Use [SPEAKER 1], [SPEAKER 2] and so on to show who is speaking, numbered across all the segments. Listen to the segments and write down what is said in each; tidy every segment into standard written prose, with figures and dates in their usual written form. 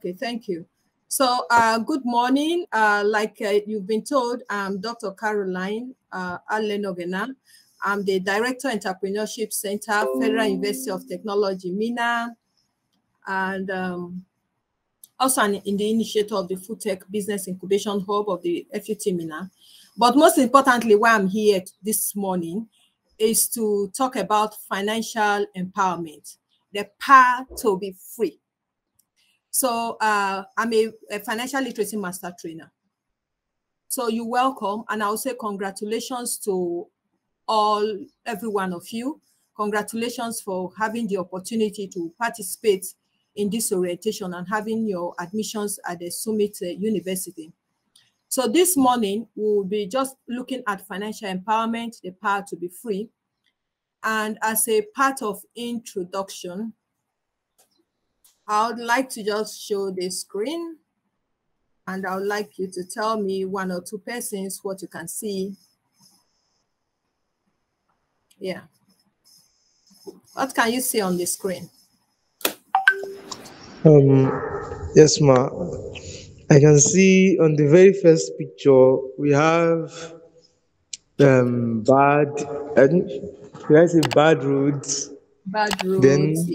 [SPEAKER 1] Okay, thank you. So, good morning. You've been told, I'm Dr. Caroline Alenoghena. I'm the Director, Entrepreneurship Center, Federal University of Technology, MENA, and also in the initiator of the Food Tech Business Incubation Hub of the FUT MENA. But most importantly, why I'm here this morning is to talk about financial empowerment, the power to be free. So I'm a financial literacy master trainer. So you're welcome. And I'll say congratulations to every one of you. Congratulations for having the opportunity to participate in this orientation and having your admissions at the Summit University. So this morning, we'll be just looking at financial empowerment, the power to be free. And as a part of introduction, I would like to just show the screen. And I would like you to tell me one or two persons what you can see. Yeah. What can you see on the screen?
[SPEAKER 2] Yes, ma. I can see on the very first picture we have bad. Did I say bad roads?
[SPEAKER 1] Bad roads.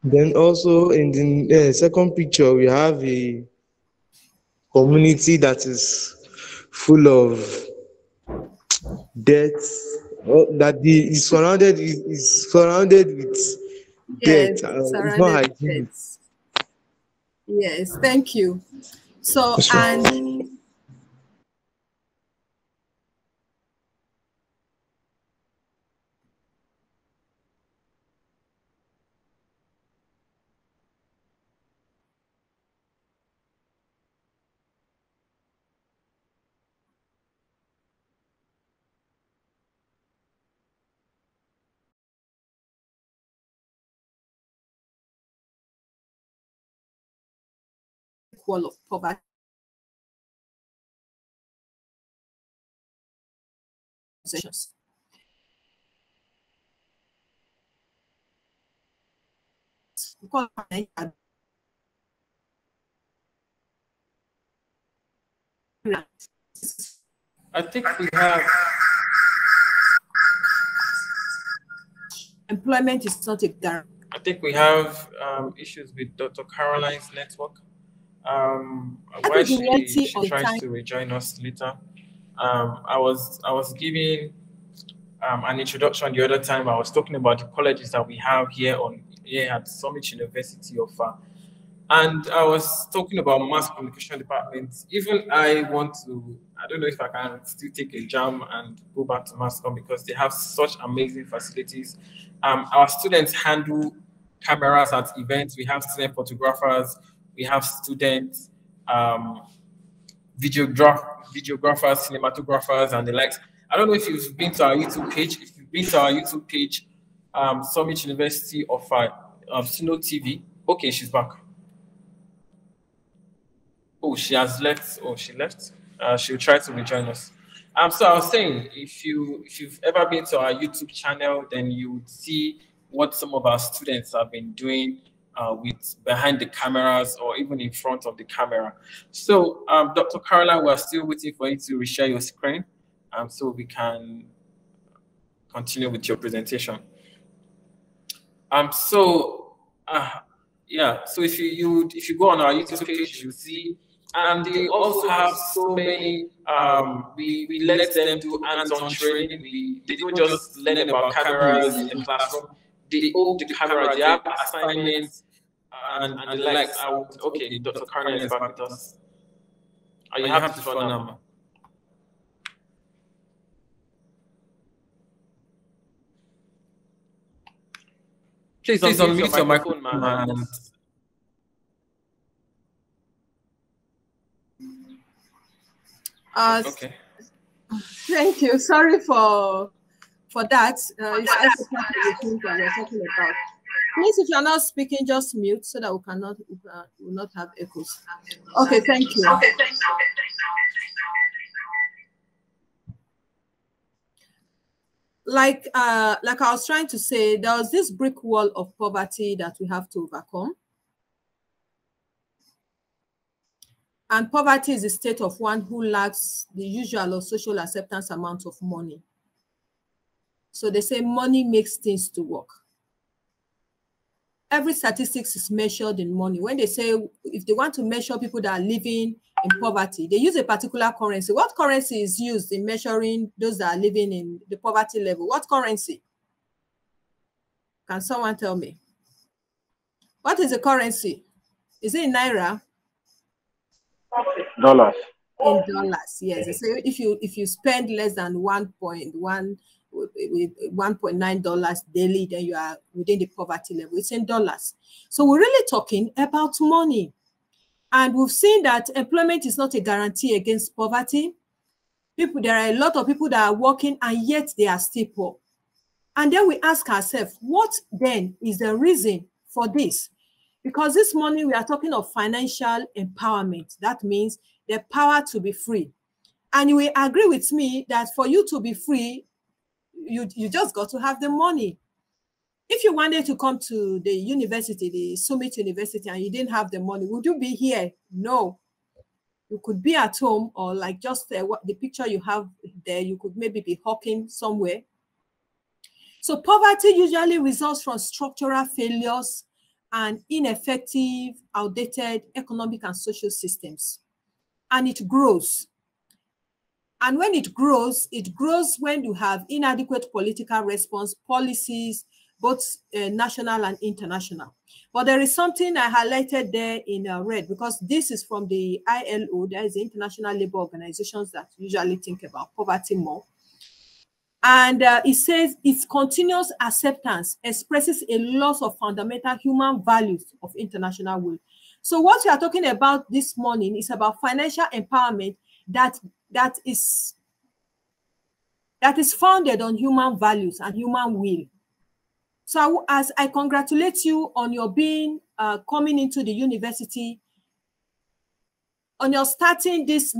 [SPEAKER 2] Then also in the second picture we have a community that is full of debts. Is surrounded with debt.
[SPEAKER 1] Yes,
[SPEAKER 2] It's not
[SPEAKER 1] surrounded
[SPEAKER 2] hygienic.
[SPEAKER 1] with. Yes, thank you. So,
[SPEAKER 2] Yes,
[SPEAKER 1] and wall of poverty.
[SPEAKER 3] I think we have.
[SPEAKER 1] Employment is not a guarantee.
[SPEAKER 3] I think we have issues with Dr. Caroline's network. While she tries to rejoin us later, I was giving an introduction the other time. I was talking about the colleges that we have here at Summit University of and I was talking about mass communication department. Even I don't know if I can still take a jam and go back to mass comm because they have such amazing facilities. Our students handle cameras at events. We have student photographers. We have student videographers, cinematographers, and the likes. I don't know if you've been to our YouTube page. If you've been to our YouTube page, Summit University of Suno TV. Okay, she's back. Oh, she has left. Oh, she left. She'll try to rejoin us. So I was saying, if you've ever been to our YouTube channel, then you would see what some of our students have been doing with behind the cameras or even in front of the camera. So, Dr. Caroline, we're still waiting for you to reshare your screen, so we can continue with your presentation. Yeah. So if you go on our YouTube page, you see. And they also have so many, we let them do hands-on training. They don't just learn about cameras in the classroom. They own the camera, they have assignments and the likes. Okay, Dr. Caroline is back with us. Are you happy to phone number? Please unmute your microphone, man.
[SPEAKER 1] Okay. Thank you. Sorry for that. It's also part of the things that we're talking about. Please, if you're not speaking, just mute so that we will not have echoes. Okay, thank you. Okay, thank you. Like I was trying to say, there was this brick wall of poverty that we have to overcome. And poverty is the state of one who lacks the usual or social acceptance amount of money. So they say money makes things to work. Every statistics is measured in money. When they say, if they want to measure people that are living in poverty, they use a particular currency. What currency is used in measuring those that are living in the poverty level? What currency? Can someone tell me? What is the currency? Is it in Naira?
[SPEAKER 4] Dollars.
[SPEAKER 1] In dollars, yes. So if you spend less than 1.9 dollars daily, then you are within the poverty level. It's in dollars. So we're really talking about money. And we've seen that employment is not a guarantee against poverty. There are a lot of people that are working and yet they are still poor. And then we ask ourselves, what then is the reason for this? Because this morning we are talking of financial empowerment. That means the power to be free. And you will agree with me that for you to be free, you just got to have the money. If you wanted to come to the university, the Summit University, and you didn't have the money, would you be here? No. You could be at home, or like just the picture you have there, you could maybe be hawking somewhere. So poverty usually results from structural failures and ineffective, outdated economic and social systems. And it grows. And when it grows when you have inadequate political response, policies, both national and international. But there is something I highlighted there in red, because this is from the ILO, that is the International Labour Organizations that usually think about poverty more. And it says its continuous acceptance expresses a loss of fundamental human values of international will. So what we are talking about this morning is about financial empowerment that is founded on human values and human will. So as I congratulate you on your being coming into the university, on your starting this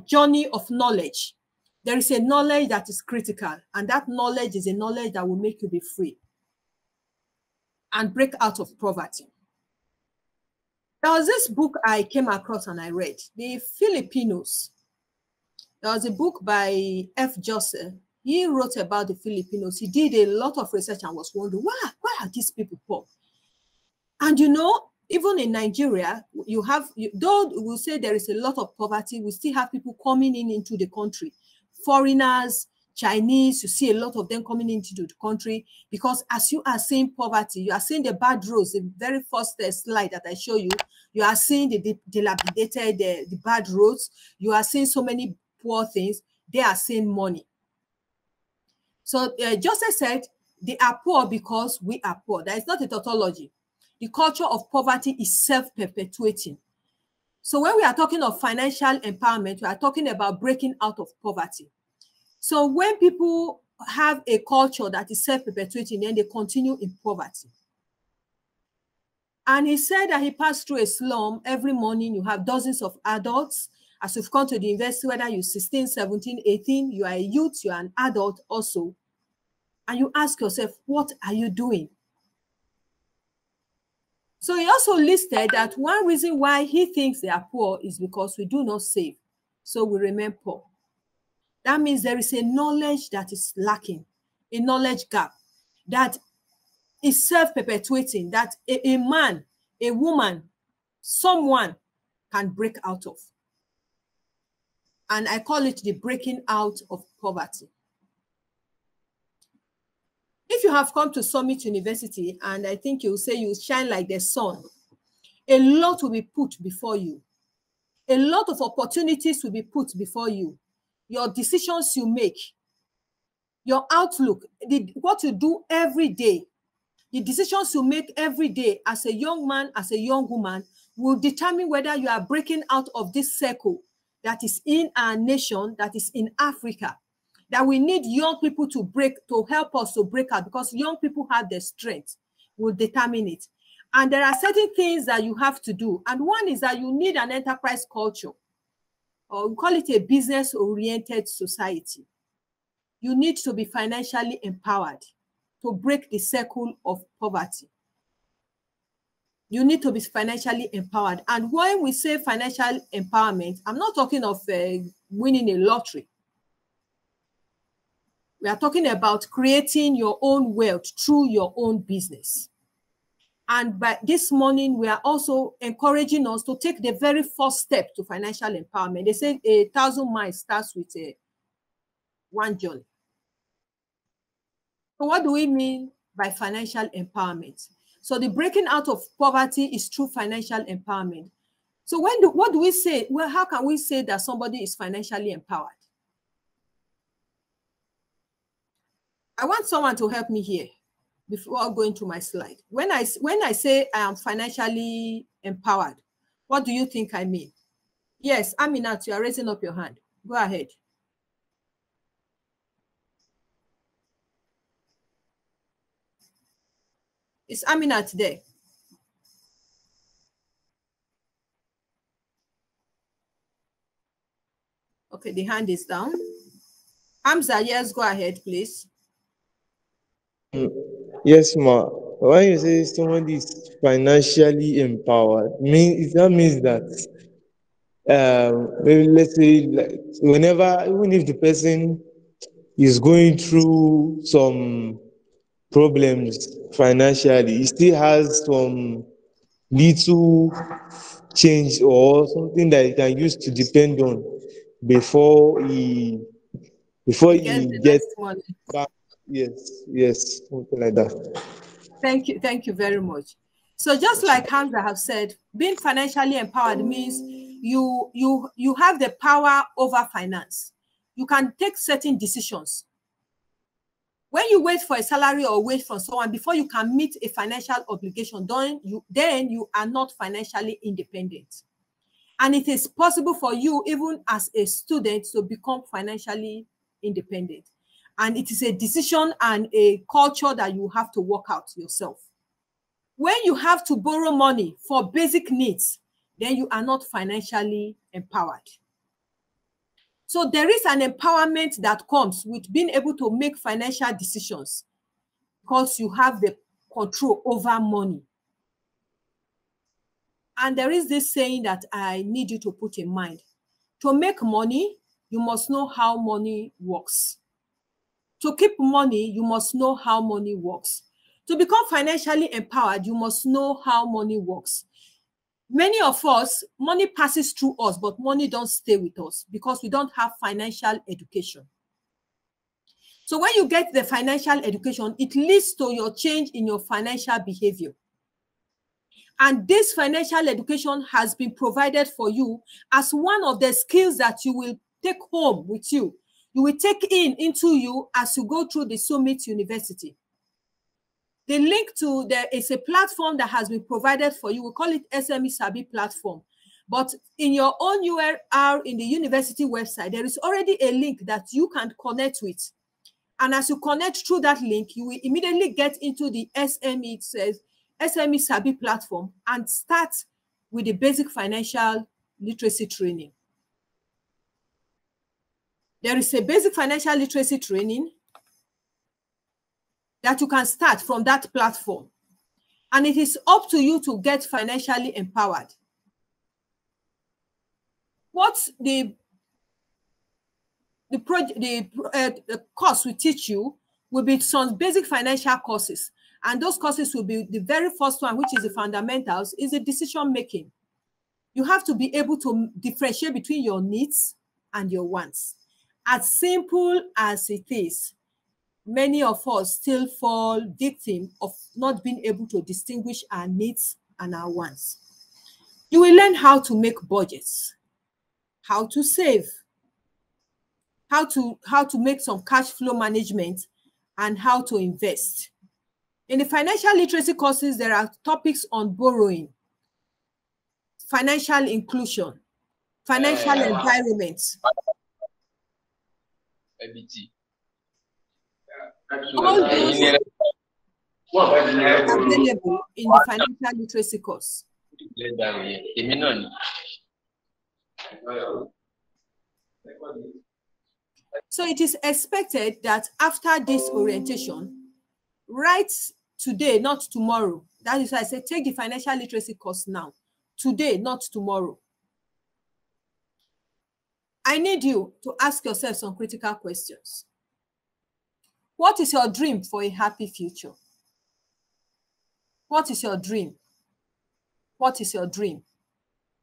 [SPEAKER 1] journey of knowledge, there is a knowledge that is critical, and that knowledge is a knowledge that will make you be free and break out of poverty. There was this book I came across and I read, The Filipinos. There was a book by F. Joseph. He wrote about the Filipinos. He did a lot of research and was wondering, why are these people poor? And you know, even in Nigeria, though we'll say there is a lot of poverty, we still have people coming into the country. Foreigners, Chinese, you see a lot of them coming into the country, because as you are seeing poverty, you are seeing the bad roads. The very first slide that I show you, you are seeing the dilapidated, the bad roads. You are seeing so many poor things. They are seeing money. So Joseph said, they are poor because we are poor. That is not a tautology. The culture of poverty is self-perpetuating. So when we are talking of financial empowerment, we are talking about breaking out of poverty. So when people have a culture that is self-perpetuating, then they continue in poverty. And he said that he passed through a slum. Every morning you have dozens of adults. As you've come to the university, whether you're 16, 17, 18, you are a youth, you are an adult also. And you ask yourself, what are you doing? So he also listed that one reason why he thinks they are poor is because we do not save. So we remain poor. That means there is a knowledge that is lacking, a knowledge gap that is self-perpetuating, that a man, a woman, someone can break out of. And I call it the breaking out of poverty. If you have come to Summit University, and I think you'll say you shine like the sun, a lot will be put before you. A lot of opportunities will be put before you. Your decisions you make, your outlook, what you do every day, the decisions you make every day as a young man, as a young woman, will determine whether you are breaking out of this circle that is in our nation, that is in Africa, that we need young people to help us to break out, because young people have the strength, will determine it. And there are certain things that you have to do. And one is that you need an enterprise culture, or we call it a business-oriented society. You need to be financially empowered to break the circle of poverty. You need to be financially empowered. And when we say financial empowerment, I'm not talking of winning a lottery. We are talking about creating your own wealth through your own business. And by this morning, we are also encouraging us to take the very first step to financial empowerment. They say 1,000 miles starts with one journey. So what do we mean by financial empowerment? So the breaking out of poverty is through financial empowerment. So what do we say? Well, how can we say that somebody is financially empowered? I want someone to help me here before going to my slide. When I say I am financially empowered, what do you think I mean? Yes, Aminat, you are raising up your hand. Go ahead. Is Aminat there? Okay, the hand is down. Hamza, yes, go ahead, please.
[SPEAKER 2] Yes, ma. When you say somebody is financially empowered, that means that maybe let's say like, whenever, even if the person is going through some problems financially, he still has some little change or something that he can use to depend on before he gets
[SPEAKER 1] money.
[SPEAKER 2] back. Yes, something like that.
[SPEAKER 1] Thank you very much. So just like Hamza have said, being financially empowered means you have the power over finance. You can take certain decisions. When you wait for a salary or wait for someone before you can meet a financial obligation, then you are not financially independent. And it is possible for you, even as a student, to become financially independent. And it is a decision and a culture that you have to work out yourself. When you have to borrow money for basic needs, then you are not financially empowered. So there is an empowerment that comes with being able to make financial decisions because you have the control over money. And there is this saying that I need you to put in mind. To make money, you must know how money works. To keep money, you must know how money works. To become financially empowered, you must know how money works. Many of us, money passes through us, but money don't stay with us because we don't have financial education. So when you get the financial education, it leads to your change in your financial behavior. And this financial education has been provided for you as one of the skills that you will take home with you. You will take into you as you go through the Summit University. The link to there is a platform that has been provided for you. We call it SME Sabi platform. But in your own URL in the university website, there is already a link that you can connect with. And as you connect through that link, you will immediately get into the SME, it says SME Sabi platform, and start with the basic financial literacy training. There is a basic financial literacy training that you can start from that platform. And it is up to you to get financially empowered. What the course will teach you will be some basic financial courses. And those courses will be the very first one, which is the fundamentals, is the decision making. You have to be able to differentiate between your needs and your wants. As simple as it is, many of us still fall victim of not being able to distinguish our needs and our wants. You will learn how to make budgets, how to save, how to make some cash flow management, and how to invest. In the financial literacy courses, there are topics on borrowing, financial inclusion, financial environment. All those are available in the financial literacy course. So it is expected that after this orientation, right today, not tomorrow, That is why I say take the financial literacy course now, today, not tomorrow. I need you to ask yourself some critical questions. What is your dream for a happy future? What is your dream? What is your dream?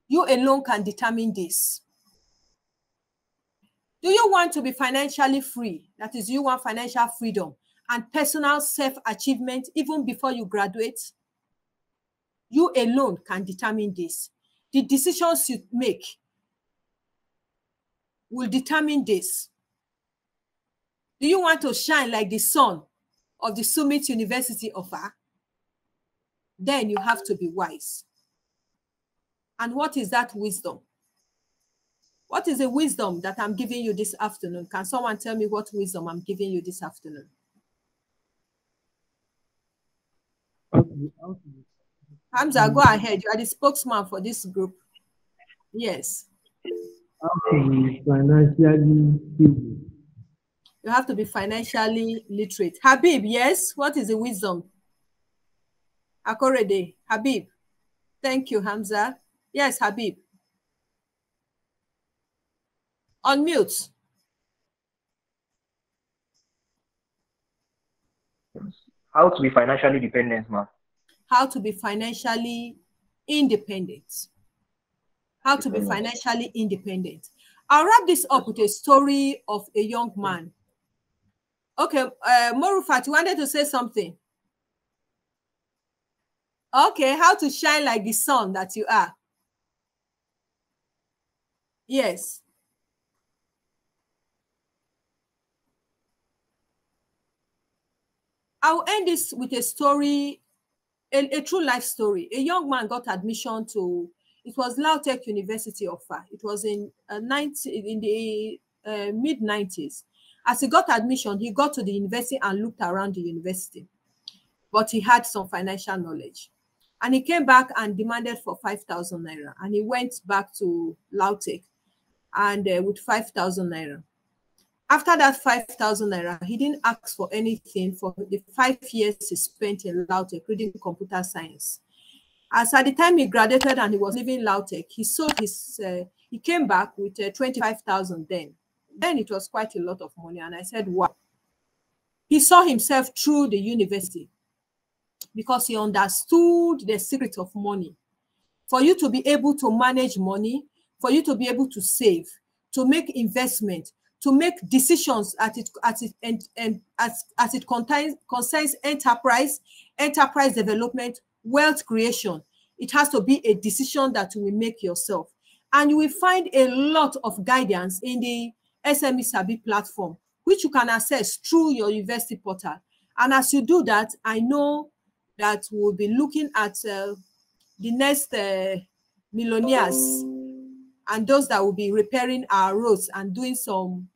[SPEAKER 1] You alone can determine this. Do you want to be financially free? That is, you want financial freedom and personal self-achievement even before you graduate? You alone can determine this. The decisions you make will determine this. Do you want to shine like the sun of the Summit University offer? Then you have to be wise. And what is that wisdom? What is the wisdom that I'm giving you this afternoon? Can someone tell me what wisdom I'm giving you this afternoon? Hamza, go ahead. You are the spokesman for this group. Yes.
[SPEAKER 2] How to be financially stable.
[SPEAKER 1] You have to be financially literate. Habib, yes? What is the wisdom? Akorede, Habib. Thank you, Hamza. Yes, Habib. Unmute.
[SPEAKER 4] How to be financially dependent, ma.
[SPEAKER 1] How to be financially independent. How to be financially independent. I'll wrap this up with a story of a young man. Okay, Morufat, you wanted to say something? Okay, how to shine like the sun that you are. Yes. I'll end this with a story, a true life story. A young man got admission to, it was Lautech University of Far. It was in the mid-90s. As he got admission, he got to the university and looked around the university. But he had some financial knowledge. And he came back and demanded for 5,000 naira. And he went back to Lautech and with 5,000 naira. After that 5,000 naira, he didn't ask for anything for the 5 years he spent in Lautech reading computer science. As at the time he graduated and he was leaving Lautech, he sold his, he came back with 25,000 then. Then it was quite a lot of money. And I said, wow. He saw himself through the university because he understood the secret of money. For you to be able to manage money, for you to be able to save, to make investment, to make decisions as it concerns enterprise development, wealth creation. It has to be a decision that you will make yourself. And you will find a lot of guidance in the SME Sabi platform, which you can access through your university portal. And as you do that, I know that we'll be looking at the next millionaires and those that will be repairing our roads and doing some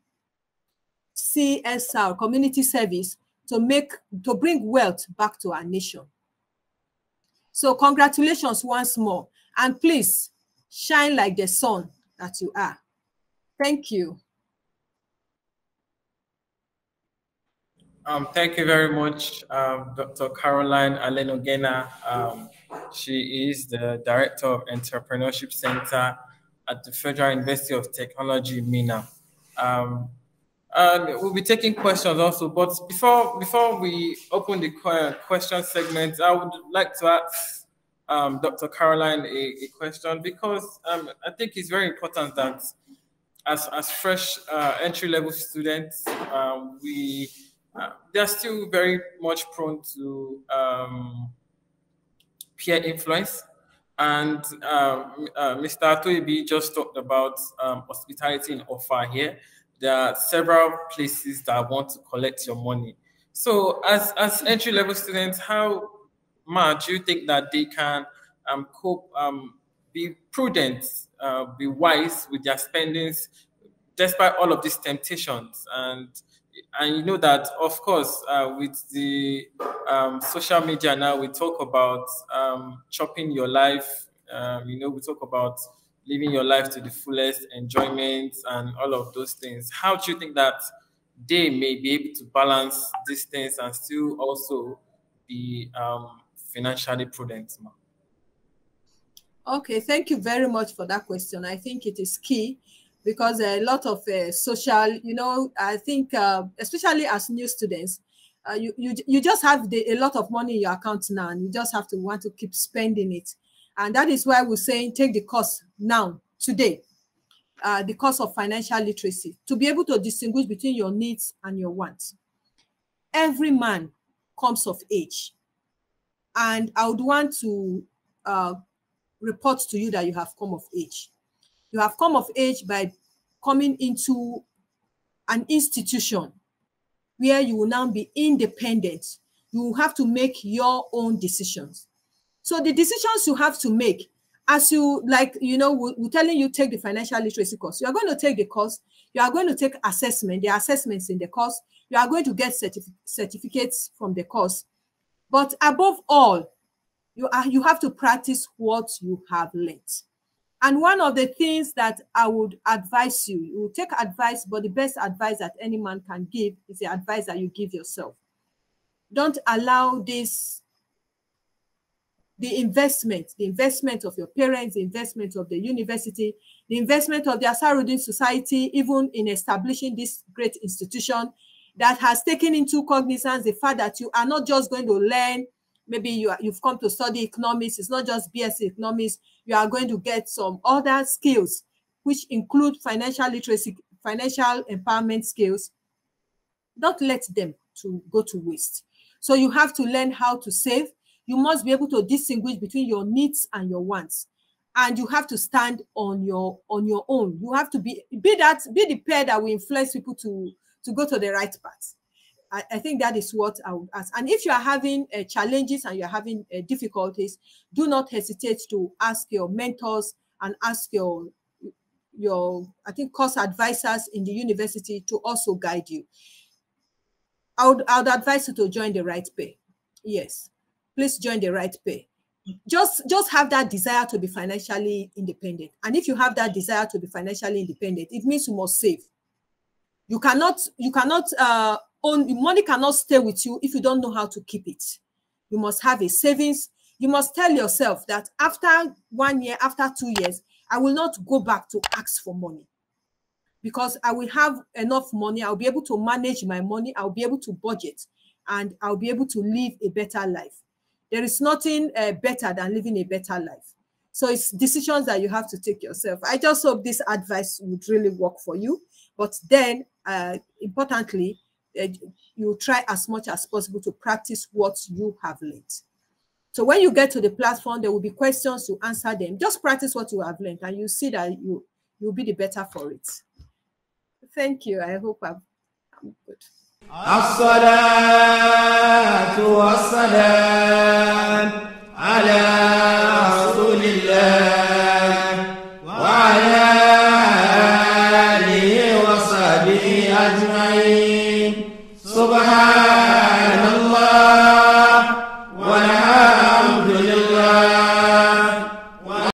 [SPEAKER 1] CSR, community service, to bring wealth back to our nation. So congratulations once more. And please shine like the sun that you are. Thank you.
[SPEAKER 3] Thank you very much, Dr. Caroline Alenoghena. She is the Director of Entrepreneurship Center at the Federal University of Technology, Mina. And we'll be taking questions also, but before we open the question segment, I would like to ask Dr. Caroline a question, because I think it's very important that as fresh entry-level students, they're still very much prone to peer influence. And Mr. Atoibi just talked about hospitality in Offa here. There are several places that want to collect your money. So as entry-level students, how much do you think that they can cope, be prudent, be wise with their spendings, despite all of these temptations? And you know that, of course, with the social media now, we talk about chopping your life. We talk about living your life to the fullest, enjoyment, and all of those things. How do you think that they may be able to balance these things and still also be financially prudent, ma'am?
[SPEAKER 1] Okay, thank you very much for that question. I think it is key because a lot of social, I think especially as new students, you just have a lot of money in your account now, and you just have to want to keep spending it. And that is why we're saying take the course now, today, the course of financial literacy, to be able to distinguish between your needs and your wants. Every man comes of age. And I would want to report to you that you have come of age. You have come of age by coming into an institution where you will now be independent. You will have to make your own decisions. So the decisions you have to make, as you we're telling you take the financial literacy course. You are going to take the course. You are going to take assessment. There are assessments in the course. You are going to get certificates from the course. But above all, you have to practice what you have learned. And one of the things that I would advise you will take advice, but the best advice that any man can give is the advice that you give yourself. Don't allow the investment of your parents, the investment of the university, the investment of the Asarudin Society, even in establishing this great institution that has taken into cognizance the fact that you are not just going to learn. Maybe you've come to study economics. It's not just BSc economics. You are going to get some other skills, which include financial literacy, financial empowerment skills. Don't let them go to waste. So you have to learn how to save. You must be able to distinguish between your needs and your wants. And you have to stand on your own. You have to be the pair that will influence people to go to the right path. I think that is what I would ask. And if you are having challenges and you're having difficulties, do not hesitate to ask your mentors and ask your I think course advisors in the university to also guide you. I would advise you to join the right pair. Yes, please join the right pair. Just have that desire to be financially independent. And if you have that desire to be financially independent, it means you must save. You cannot money cannot stay with you if you don't know how to keep it. You must have a savings. You must tell yourself that after 1 year, after 2 years, I will not go back to ask for money because I will have enough money. I'll be able to manage my money. I'll be able to budget and I'll be able to live a better life. There is nothing better than living a better life. So it's decisions that you have to take yourself. I just hope this advice would really work for you. But then, importantly, you try as much as possible to practice what you have learned. So when you get to the platform, there will be questions, you answer them. Just practice what you have learned and you see that you'll be the better for it. Thank you. I hope I'm good.